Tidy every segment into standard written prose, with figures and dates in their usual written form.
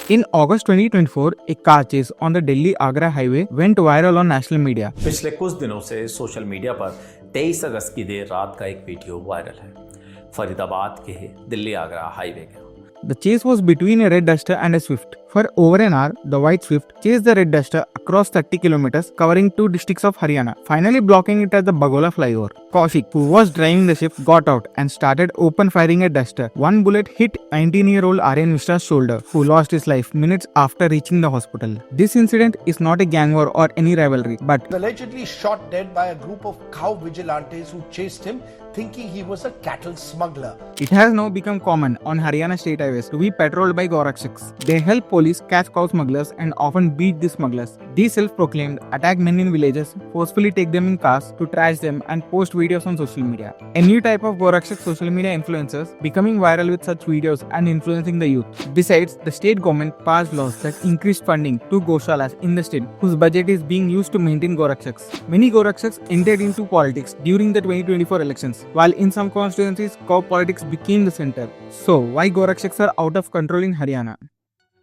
In August 2024, a car chase on the Delhi-Agra highway went viral on national media. पिछले कुछ दिनों से social media पर 23 अगस्त की देर रात का एक वीडियो वायरल है फरीदाबाद के दिल्ली आगरा हाईवे का। The chase was between a red duster and a swift. For over an hour, the white swift chased the red duster across 30 kilometers, covering 2 districts of Haryana, finally blocking it at the Bagola flyover. Kaushik, who was driving the Swift, got out and started open firing at Duster. One bullet hit 19-year-old Aryan Mishra's shoulder, who lost his life minutes after reaching the hospital. This incident is not a gang war or any rivalry, but allegedly shot dead by a group of cow vigilantes who chased him, thinking he was a cattle smuggler. It has now become common on Haryana state highways to be patrolled by Rakshaks. They help police catch cow smugglers and often beat the smugglers. These self-proclaimed attack men in villages, forcefully take them in cars to trash them and post videos on social media. A new type of Rakshak social media influencers becoming viral with such videos and influencing the youth. Besides, the state government passed laws that increased funding to Goshalas in the state, whose budget is being used to maintain Rakshaks. Many Rakshaks entered into politics during the 2024 elections, while in some constituencies, cow politics became the center. So, why Rakshaks are out of control in Haryana?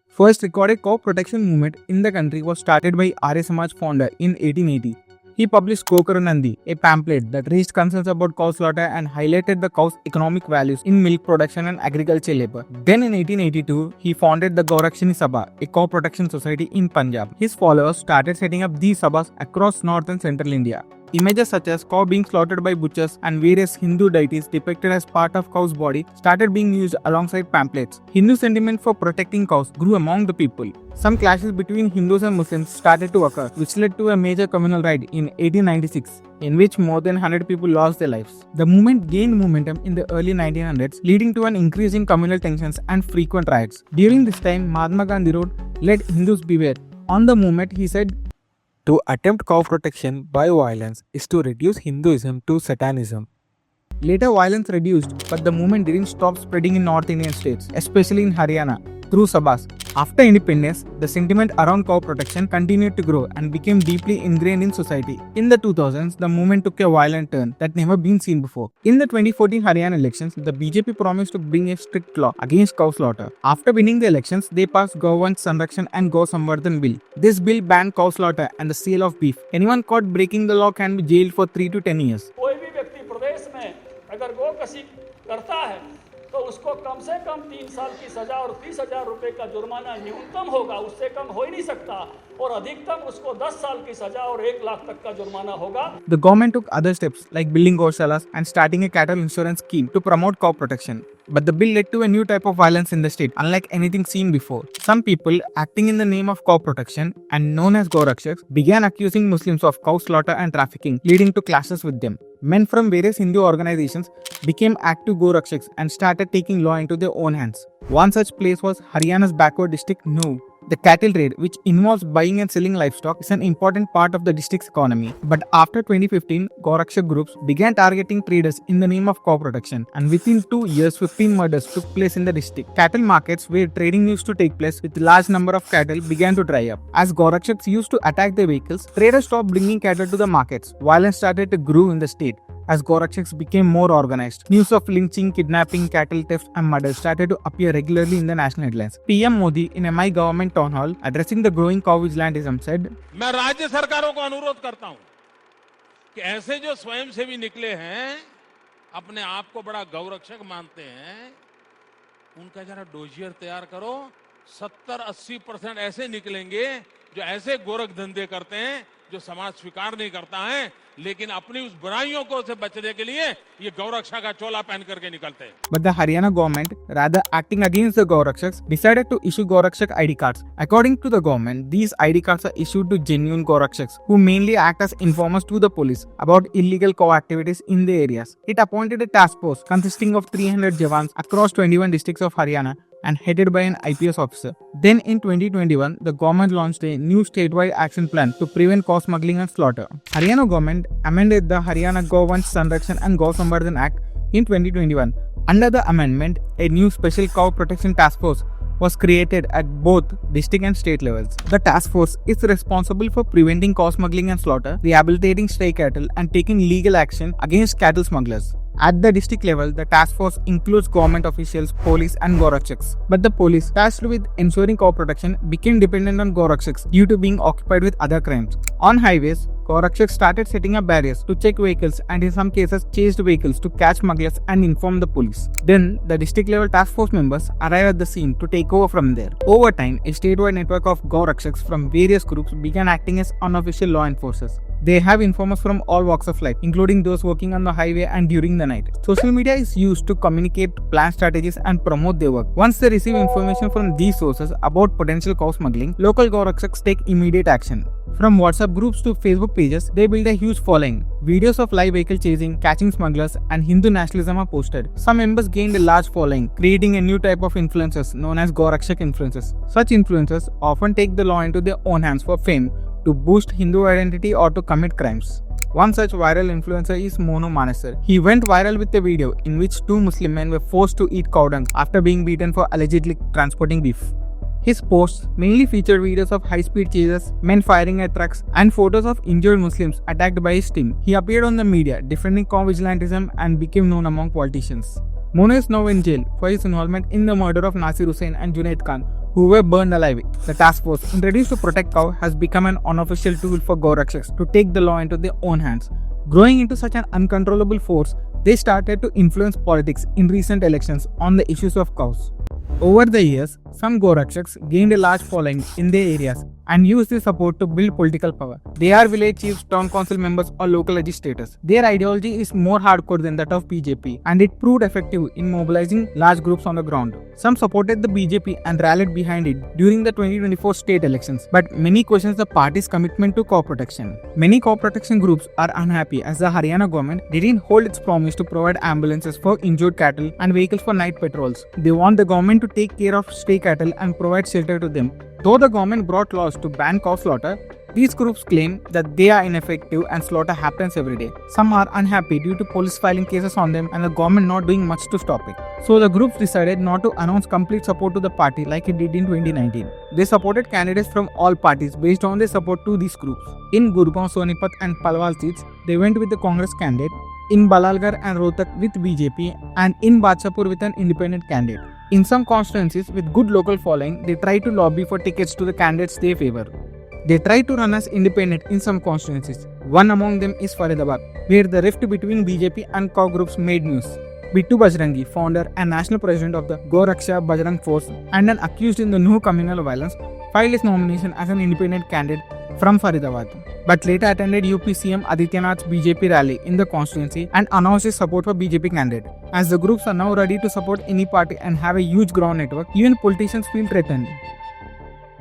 First recorded cow protection movement in the country was started by Arya Samaj founder in 1880. He published Kokar Nandi, a pamphlet that raised concerns about cow slaughter and highlighted the cow's economic values in milk production and agricultural labor. Then in 1882, he founded the Gaurakshini Sabha, a cow protection society in Punjab. His followers started setting up these sabhas across north and central India. Images such as cow being slaughtered by butchers and various Hindu deities depicted as part of cow's body started being used alongside pamphlets. Hindu sentiment for protecting cows grew among the people. Some clashes between Hindus and Muslims started to occur, which led to a major communal riot in 1896, in which more than 100 people lost their lives. The movement gained momentum in the early 1900s, leading to an increase in communal tensions and frequent riots. During this time, Mahatma Gandhi wrote, "Let Hindus beware." On the movement, he said, "To attempt cow protection by violence is to reduce Hinduism to Satanism." Later, violence reduced, but the movement didn't stop spreading in North Indian states, especially in Haryana, through sabhas. After independence, the sentiment around cow protection continued to grow and became deeply ingrained in society. In the 2000s, the movement took a violent turn that never been seen before. In the 2014 Haryana elections, the BJP promised to bring a strict law against cow slaughter. After winning the elections, they passed Gauvansh Sanrakshan and Gau Samvardhan Bill. This bill banned cow slaughter and the sale of beef. Anyone caught breaking the law can be jailed for 3 to 10 years. कोई भी व्यक्ति प्रदेश में अगर गोकशी करता है तो उसको कम से कम 3 साल की सजा और 30,000 रुपए का जुर्माना न्यूनतम होगा, उससे कम हो ही नहीं सकता, और अधिकतम उसको 10 साल की सजा और 1 लाख तक का जुर्माना होगा. The government took other steps like building goshalas and starting a cattle insurance scheme to promote cow protection. But the bill led to a new type of violence in the state, unlike anything seen before. Some people, acting in the name of cow protection and known as Gaurakshaks, began accusing Muslims of cow slaughter and trafficking, leading to clashes with them. Men from various Hindu organizations became active Gaurakshaks and started taking law into their own hands. One such place was Haryana's backward district, Nuh. The cattle trade, which involves buying and selling livestock, is an important part of the district's economy. But after 2015, Gaurakshak groups began targeting traders in the name of cow protection, and within 2 years, 15 murders took place in the district. Cattle markets, where trading used to take place with large number of cattle, began to dry up. As Gaurakshaks used to attack their vehicles, traders stopped bringing cattle to the markets. Violence started to grow in the state as Gaurakshaks became more organized. News of lynching, kidnapping, cattle theft and murder started to appear regularly in the national headlines. PM Modi, in a My Government town hall, addressing the growing cow vigilantism, said, मैं राज्य सरकारों को अनुरोध करता हूं कि ऐसे जो स्वयंसेवी निकले हैं, अपने आप को बड़ा गौरक्षक मानते हैं, उनका जरा डोजियर तैयार करो. 70-80% ऐसे निकलेंगे जो ऐसे गोरख धंधे करते हैं जो समाज स्वीकार नहीं करता है, लेकिन अपनी उस बुराइयों को से बचने के लिए ये गौरक्षा का चोला पहन करके निकलते हैं. But the Haryana government, rather acting against the Gaurakshaks, decided to issue Gaurakshak ID cards. According to the government, these ID cards are issued to genuine Gaurakshaks, who mainly act as informers to the police about illegal cow activities in the areas. It appointed a task force consisting of 300 jawans across 21 districts of Haryana and headed by an IPS officer. Then in 2021, the government launched a new statewide action plan to prevent cow smuggling and slaughter. Haryana government amended the Haryana Gauvansh Sanrakshan and Gau Samvardhan Act in 2021. Under the amendment, a new special cow protection task force was created at both district and state levels. The task force is responsible for preventing cow smuggling and slaughter, rehabilitating stray cattle, and taking legal action against cattle smugglers. At the district level, the task force includes government officials, police and Gorakshaks. But the police, tasked with ensuring cow protection, became dependent on Gorakshaks due to being occupied with other crimes. On highways, Gorakshaks started setting up barriers to check vehicles and in some cases chased vehicles to catch smugglers and inform the police. Then, the district level task force members arrived at the scene to take over from there. Over time, a statewide network of Gorakshaks from various groups began acting as unofficial law enforcers. They have informers from all walks of life, including those working on the highway and during the night. Social media is used to communicate, plan strategies and promote their work. Once they receive information from these sources about potential cow smuggling, local Gorakshaks take immediate action. From WhatsApp groups to Facebook pages, they build a huge following. Videos of live vehicle chasing, catching smugglers, and Hindu nationalism are posted. Some members gained a large following, creating a new type of influencers known as Gorakshak influencers. Such influencers often take the law into their own hands for fame, to boost Hindu identity or to commit crimes. One such viral influencer is Monu Manasar. He went viral with a video in which two Muslim men were forced to eat cow dung after being beaten for allegedly transporting beef. His posts mainly featured videos of high-speed chases, men firing at trucks, and photos of injured Muslims attacked by his team. He appeared on the media defending cow vigilantism and became known among politicians. Monu is now in jail for his involvement in the murder of Nasir Hussain and Junaid Khan, who were burned alive. The task force, introduced to protect cow, has become an unofficial tool for Gorakshaks to take the law into their own hands. Growing into such an uncontrollable force, they started to influence politics in recent elections on the issues of cows. Over the years, some Gorakshaks gained a large following in their areas and used their support to build political power. They are village chiefs, town council members or local legislators. Their ideology is more hardcore than that of BJP and it proved effective in mobilizing large groups on the ground. Some supported the BJP and rallied behind it during the 2024 state elections, but many questioned the party's commitment to cow protection. Many cow protection groups are unhappy as the Haryana government didn't hold its promise to provide ambulances for injured cattle and vehicles for night patrols. They want the government to take care of stray cattle and provide shelter to them. Though the government brought laws to ban cow slaughter, these groups claim that they are ineffective and slaughter happens every day. Some are unhappy due to police filing cases on them and the government not doing much to stop it. So the groups decided not to announce complete support to the party like it did in 2019. They supported candidates from all parties based on their support to these groups. In Gurgaon, Sonipat and Palwal seats, they went with the Congress candidate. In Balalgarh and Rohtak with BJP and in Badshapur with an independent candidate. In some constituencies with good local following, they try to lobby for tickets to the candidates they favor. They try to run as independent in some constituencies. One among them is Faridabad, where the rift between BJP and cow groups made news. Bittu Bajrangi, founder and national president of the Goraksha Bajrang Force and an accused in the new communal violence, filed his nomination as an independent candidate from Faridabad, but later attended UP CM Adityanath's BJP rally in the constituency and announced his support for BJP candidate. As the groups are now ready to support any party and have a huge ground network, even politicians feel threatened.